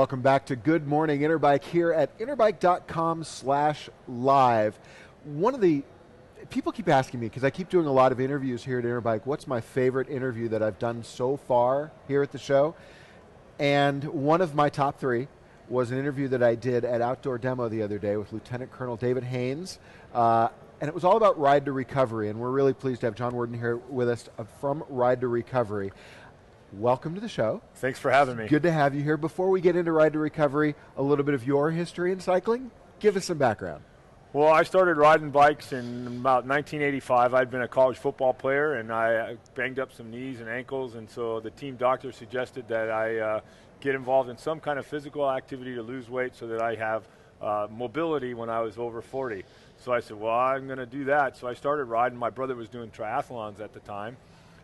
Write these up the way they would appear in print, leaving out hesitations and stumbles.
Welcome back to Good Morning Interbike here at interbike.com/live. People keep asking me, because I keep doing a lot of interviews here at Interbike, what's my favorite interview that I've done so far here at the show? And one of my top three was an interview that I did at Outdoor Demo the other day with Lieutenant Colonel David Haynes. And it was all about Ride2Recovery, and we're really pleased to have John Wordin here with us from Ride2Recovery. Welcome to the show. Thanks for having me. Good to have you here. Before we get into Ride2Recovery, a little bit of your history in cycling. Give us some background. Well, I started riding bikes in about 1985. I'd been a college football player, and I banged up some knees and ankles, and so the team doctor suggested that I get involved in some kind of physical activity to lose weight so that I have mobility when I was over 40. So I said, well, I'm going to do that. So I started riding. My brother was doing triathlons at the time.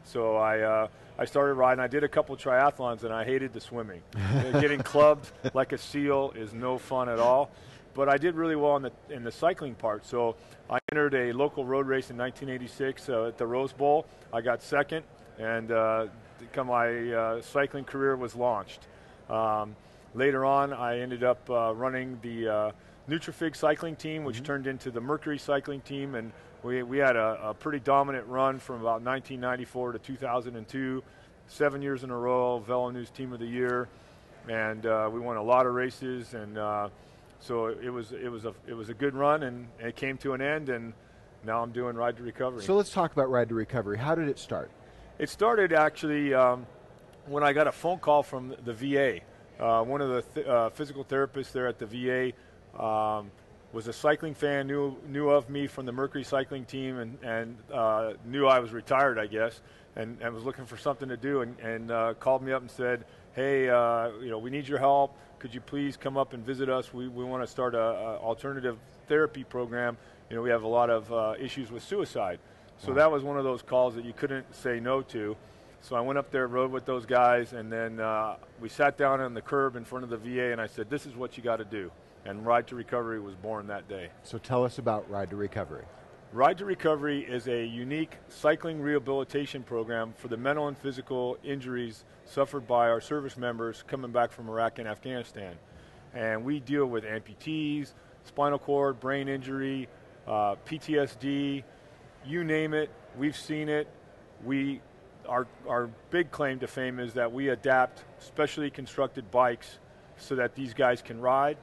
So I started riding. I did a couple triathlons, and I hated the swimming. Getting clubbed like a seal is no fun at all. But I did really well in the cycling part. So I entered a local road race in 1986 at the Rose Bowl. I got second, and my cycling career was launched. Later on, I ended up running the Nutrifig cycling team, which turned into the Mercury cycling team, and we had a pretty dominant run from about 1994 to 2002, 7 years in a row, Velo News Team of the Year, and we won a lot of races, and so it was a good run, and it came to an end, and now I'm doing Ride2Recovery. So let's talk about Ride2Recovery. How did it start? It started actually when I got a phone call from the VA. One of the physical therapists there at the VA was a cycling fan, knew of me from the Mercury cycling team, and knew I was retired, I guess, and was looking for something to do, and called me up and said, hey, we need your help. Could you please come up and visit us? We want to start a alternative therapy program. We have a lot of issues with suicide. So that was one of those calls that you couldn't say no to. So I went up there, rode with those guys, and then we sat down on the curb in front of the VA, and I said, this is what you got to do. And Ride2Recovery was born that day. So tell us about Ride2Recovery. Ride2Recovery is a unique cycling rehabilitation program for the mental and physical injuries suffered by our service members coming back from Iraq and Afghanistan. And we deal with amputees, spinal cord, brain injury, PTSD, you name it, we've seen it. Our big claim to fame is that we adapt specially constructed bikes so that these guys can ride.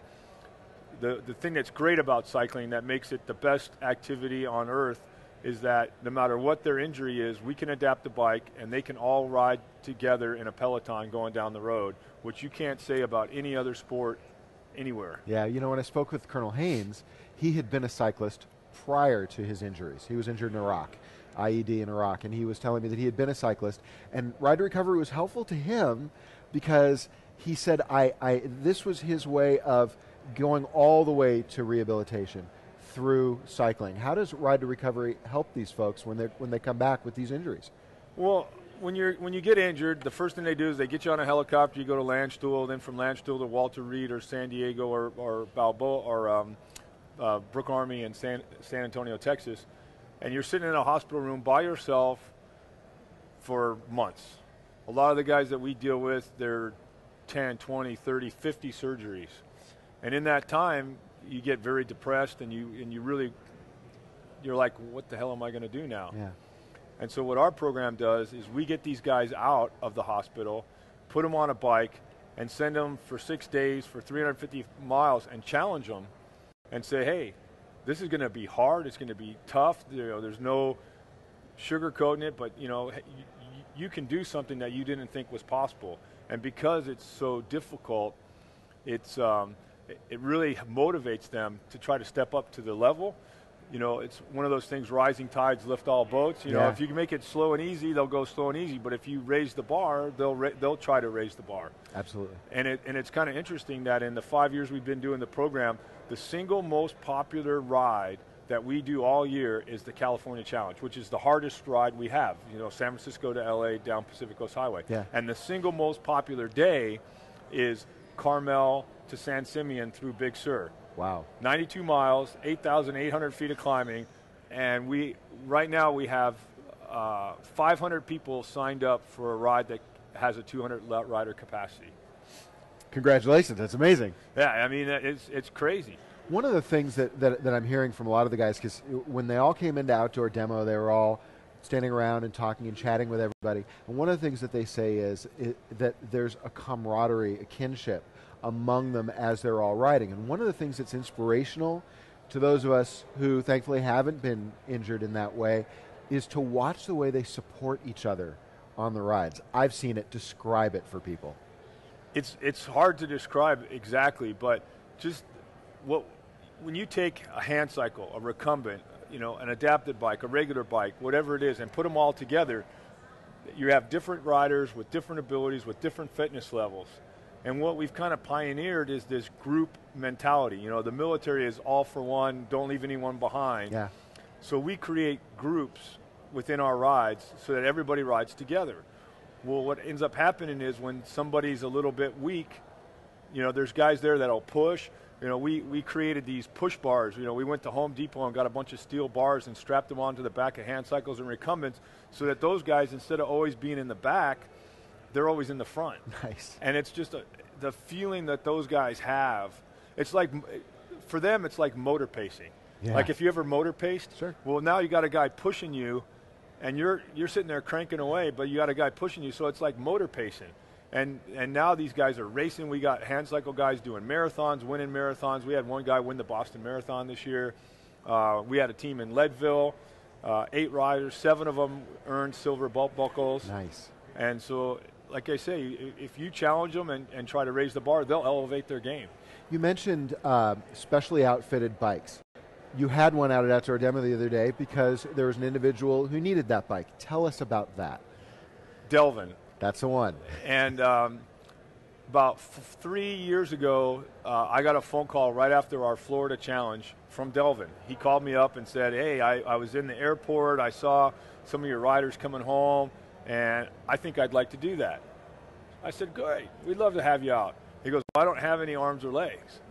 The thing that's great about cycling that makes it the best activity on earth is that no matter what their injury is, we can adapt the bike and they can all ride together in a peloton going down the road, which you can't say about any other sport anywhere. Yeah, when I spoke with Colonel Haynes, he had been a cyclist prior to his injuries. He was injured in Iraq, IED in Iraq, and he was telling me that he had been a cyclist. And Ride2Recovery was helpful to him because he said this was his way of going all the way to rehabilitation through cycling. How does Ride2Recovery help these folks when they come back with these injuries? Well, when you get injured, the first thing they do is they get you on a helicopter. You go to Landstuhl, then from Landstuhl to Walter Reed or San Diego or Balboa or Brook Army in San Antonio, Texas, and you're sitting in a hospital room by yourself for months. A lot of the guys that we deal with, they're 10, 20, 30, 50 surgeries. And in that time, you get very depressed, and you're like, what the hell am I going to do now? Yeah. And so what our program does is we get these guys out of the hospital, put them on a bike, and send them for 6 days for 350 miles and challenge them and say, hey, this is going to be hard. It's going to be tough. There's no sugarcoating it, but you can do something that you didn't think was possible. And because it's so difficult, it really motivates them to try to step up to the level. It's one of those things, rising tides lift all boats. If you can make it slow and easy, they'll go slow and easy. But if you raise the bar, they'll try to raise the bar. Absolutely. And it's kind of interesting that in the 5 years we've been doing the program, the single most popular ride that we do all year is the California Challenge, which is the hardest ride we have. San Francisco to LA down Pacific Coast Highway. Yeah. And the single most popular day is Carmel to San Simeon through Big Sur. Wow. 92 miles, 8,800 feet of climbing, and right now we have 500 people signed up for a ride that has a 200 rider capacity. Congratulations. That's amazing. Yeah, I mean, it's crazy. One of the things that I'm hearing from a lot of the guys, because when they all came into Outdoor Demo, they were all standing around and talking and chatting with everybody. And one of the things that they say is that there's a camaraderie, a kinship among them as they're all riding. And one of the things that's inspirational to those of us who thankfully haven't been injured in that way is to watch the way they support each other on the rides. I've seen it. Describe it for people. It's hard to describe exactly, but just when you take a hand cycle, a recumbent, an adapted bike, a regular bike, whatever it is, and put them all together, you have different riders with different abilities, with different fitness levels. And what we've kind of pioneered is this group mentality. The military is all for one, don't leave anyone behind. Yeah. So we create groups within our rides so that everybody rides together. Well, what ends up happening is when somebody's a little bit weak, there's guys there that'll push. We created these push bars. We went to Home Depot and got a bunch of steel bars and strapped them onto the back of hand cycles and recumbents so that those guys, instead of always being in the back, they're always in the front. Nice. And it's just the feeling that those guys have. It's like, for them, it's like motor pacing. Yeah. Like if you ever motor paced, sure. Well, now you got a guy pushing you, and you're sitting there cranking away, but you got a guy pushing you, so it's like motor pacing. And now these guys are racing. We got hand cycle guys doing marathons, winning marathons. We had one guy win the Boston Marathon this year. We had a team in Leadville, 8 riders, 7 of them earned silver belt buckles. Nice. And so, like I say, if you challenge them and try to raise the bar, they'll elevate their game. You mentioned specially outfitted bikes. You had one out at Outdoor Demo the other day because there was an individual who needed that bike. Tell us about that. Delvin. That's the one. And about 3 years ago, I got a phone call right after our Florida Challenge from Delvin. He called me up and said, hey, I was in the airport. I saw some of your riders coming home, and I think I'd like to do that. I said, great. We'd love to have you out. He goes, well, I don't have any arms or legs.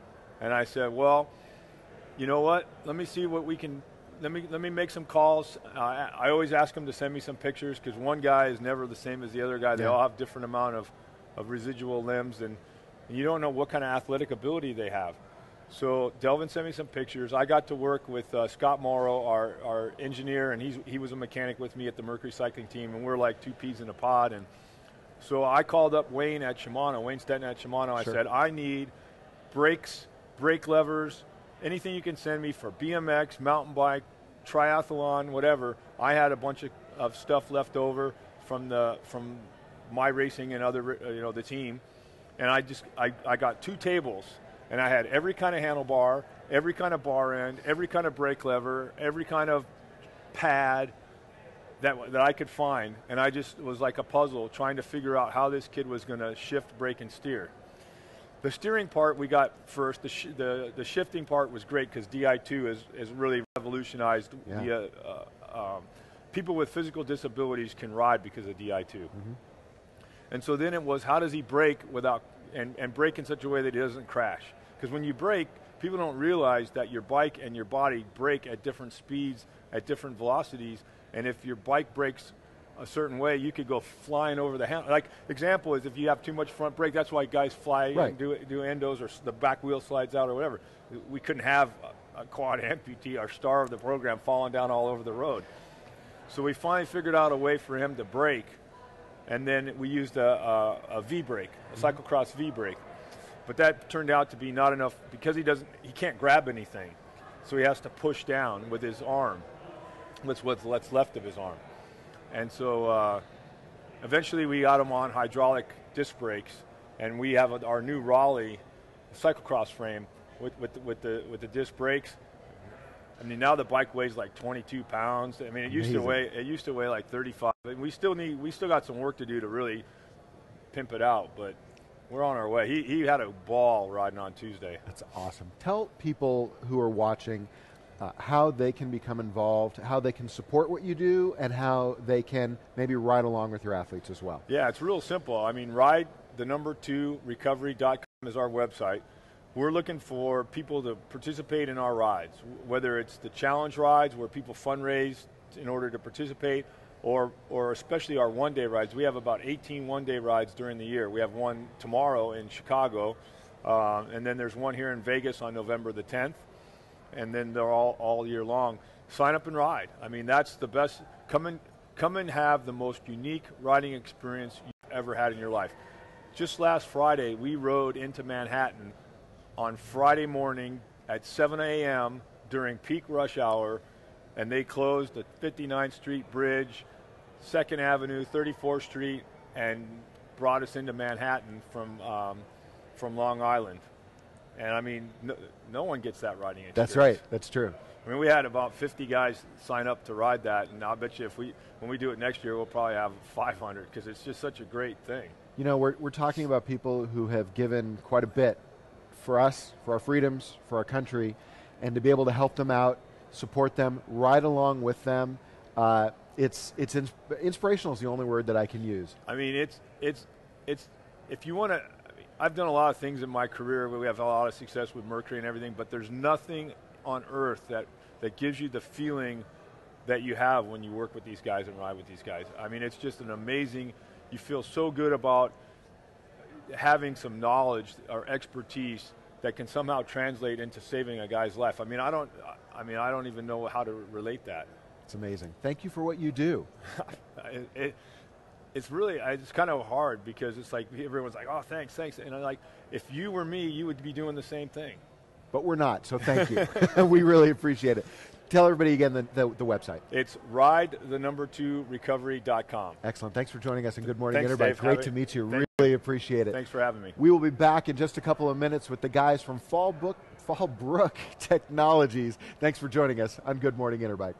And I said, well, you know what? Let me see what we can. Let me make some calls. I always ask them to send me some pictures because one guy is never the same as the other guy. They all have different amount of residual limbs, and you don't know what kind of athletic ability they have. So Delvin sent me some pictures. I got to work with Scott Morrow, our engineer, and he was a mechanic with me at the Mercury cycling team, and we're like 2 peas in a pod. And so I called up Wayne at Shimano, Wayne Stetton at Shimano. Sure. I said, I need brakes, brake levers, anything you can send me for BMX, mountain bike, triathlon, whatever. I had a bunch of stuff left over from my racing and other, the team. And I got 2 tables, and I had every kind of handlebar, every kind of bar end, every kind of brake lever, every kind of pad that I could find. And I just was like a puzzle trying to figure out how this kid was going to shift, brake, and steer. The steering part we got first. The shifting part was great because Di2 has really revolutionized. People with physical disabilities can ride because of Di2. Mm-hmm. And so then it was, how does he brake without and brake in such a way that he doesn't crash? Because when you brake, people don't realize that your bike and your body brake at different speeds, at different velocities, and if your bike brakes a certain way, you could go flying over the handle. Like, example is if you have too much front brake, that's why guys fly and do endos, or the back wheel slides out or whatever. We couldn't have a quad amputee, our star of the program, falling down all over the road. So we finally figured out a way for him to brake, and then we used a V-brake, a cyclocross V-brake. But that turned out to be not enough because he can't grab anything. So he has to push down with his arm. That's what's left of his arm. And so eventually we got him on hydraulic disc brakes, and we have our new Raleigh cyclocross frame with the disc brakes. I mean, now the bike weighs like 22 pounds. I mean, it used to weigh like 35. And we still got some work to do to really pimp it out, but we're on our way. He had a ball riding on Tuesday. That's awesome. Tell people who are watching how they can become involved, how they can support what you do, and how they can maybe ride along with your athletes as well. Yeah, it's real simple. I mean, Ride2Recovery.com is our website. We're looking for people to participate in our rides, whether it's the challenge rides where people fundraise in order to participate, or especially our one-day rides. We have about 18 one-day rides during the year. We have one tomorrow in Chicago, and then there's one here in Vegas on November the 10th, and then they're all year long. Sign up and ride. I mean, that's the best. Come and have the most unique riding experience you've ever had in your life. Just last Friday, we rode into Manhattan on Friday morning at 7 a.m. during peak rush hour, and they closed the 59th Street Bridge, 2nd Avenue, 34th Street, and brought us into Manhattan from Long Island. And I mean, no one gets that riding experience. That's right. That's true. I mean, we had about 50 guys sign up to ride that, and I'll bet you when we do it next year, we'll probably have 500 because it's just such a great thing. You know, we're talking about people who have given quite a bit for us, for our freedoms, for our country, and to be able to help them out, support them, ride along with them. Inspirational is the only word that I can use. I mean, it's if you want to. I've done a lot of things in my career where we have a lot of success with Mercury and everything, but there's nothing on earth that gives you the feeling that you have when you work with these guys and ride with these guys. I mean, it's just an amazing, you feel so good about having some knowledge or expertise that can somehow translate into saving a guy's life. I mean, I don't even know how to relate that. It's amazing. Thank you for what you do. It's really, it's kind of hard because it's like everyone's like, oh, thanks. And I'm like, if you were me, you would be doing the same thing. But we're not, so thank you. We really appreciate it. Tell everybody again the website. It's Ride2Recovery.com. Excellent. Thanks for joining us, and good morning, Thanks, everybody. Dave. Great to meet you. Really appreciate it. Thanks for having me. We will be back in just a couple of minutes with the guys from Fallbrook Technologies. Thanks for joining us on Good Morning Interbike.